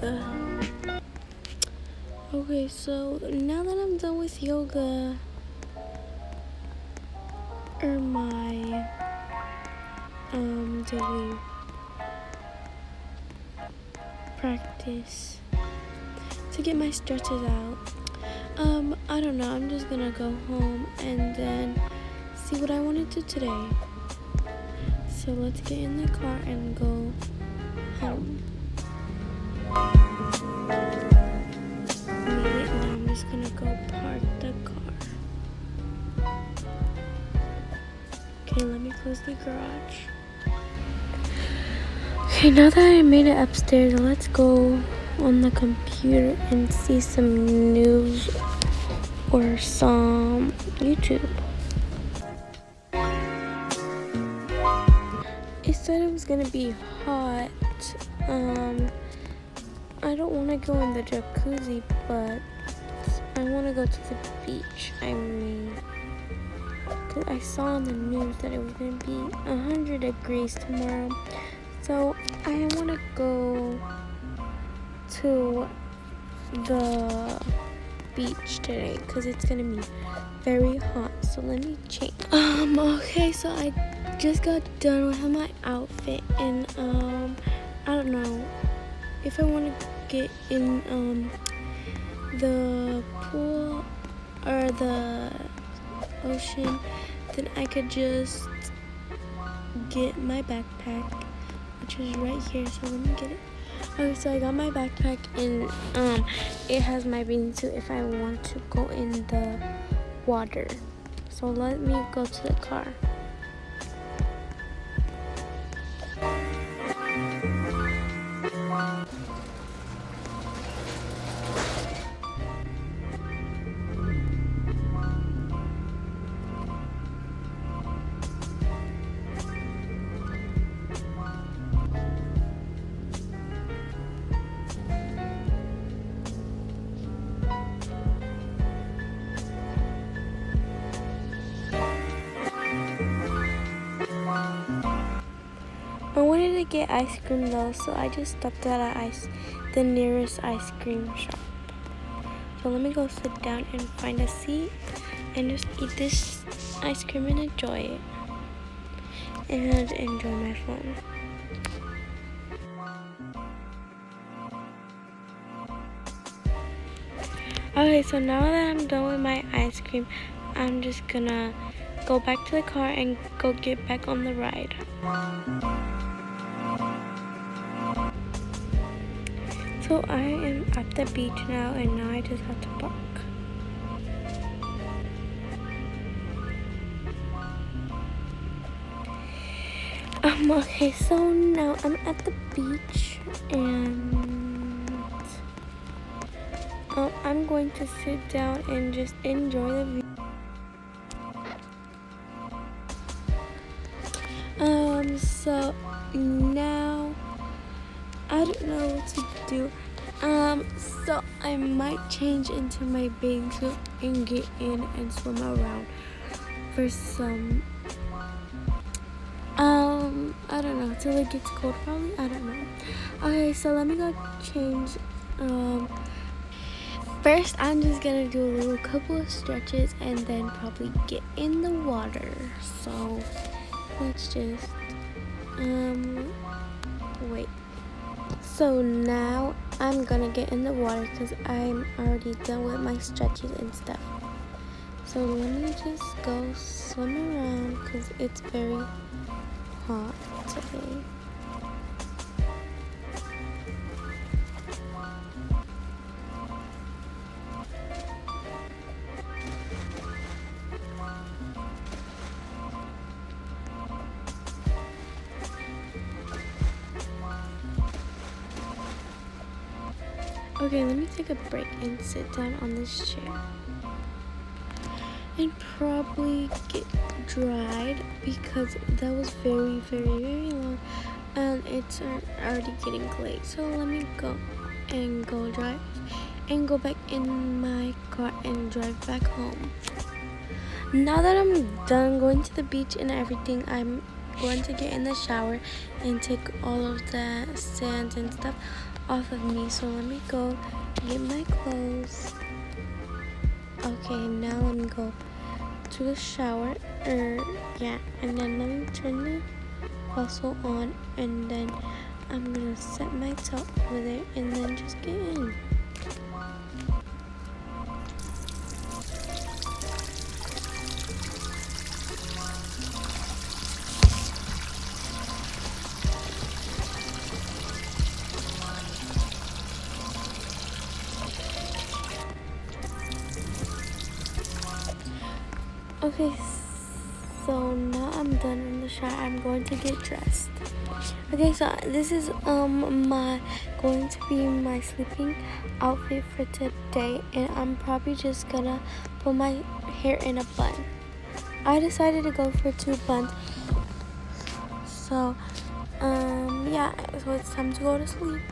yoga. Okay, so now that I'm done with yoga or my daily practice to get my stretches out, I don't know, I'm just gonna go home and then see what I want to do today. So let's get in the car and go home. Made it, now I'm just gonna go park the car. Okay, let me close the garage. Okay, now that I made it upstairs, let's go on the computer and see some news or some YouTube. It said it was gonna be hot. I don't want to go in the jacuzzi, but I want to go to the beach. Cause I saw on the news that it was gonna be 100 degrees tomorrow. So I want to go to the beach today because it's gonna be very hot. So let me change. Okay, so I just got done with my outfit, and I don't know if I want to get in the pool or the ocean, then I could just get my backpack, which is right here. So let me get it. Okay, so I got my backpack, and it has my bathing suit if I want to go in the water. So let me go to the car. I wanted to get ice cream though, so I just stopped at the nearest ice cream shop. So let me go sit down and find a seat and just eat this ice cream and enjoy it. And enjoy my phone. Okay, so now that I'm done with my ice cream, I'm just gonna go back to the car and go get back on the ride. So I am at the beach now, and now I just have to park. Okay, so now I'm at the beach, and I'm going to sit down and just enjoy the view. So now I don't know what to do. So I might change into my bathing suit and get in and swim around for some I don't know, till it gets cold probably. I don't know. Okay, so let me go change. First I'm just gonna do a little couple of stretches and then probably get in the water. So let's just wait. So now I'm gonna get in the water because I'm already done with my stretches and stuff. So let me just go swim around because it's very hot today. Okay, let me take a break and sit down on this chair and probably get dried because that was very, very, very long and it's already getting late. So let me go and go drive and go back in my car and drive back home. Now that I'm done going to the beach and everything, I'm going to get in the shower and take all of the sand and stuff off of me. So let me go get my clothes. Okay, now let me go to the shower. Yeah, and then let me turn the faucet on, and then I'm gonna set my top over there, and then just get in. Okay, so now I'm done in the shower. I'm going to get dressed. Okay, so this is my going to be my sleeping outfit for today, and I'm probably just gonna put my hair in a bun. I decided to go for 2 buns. So yeah, so it's time to go to sleep.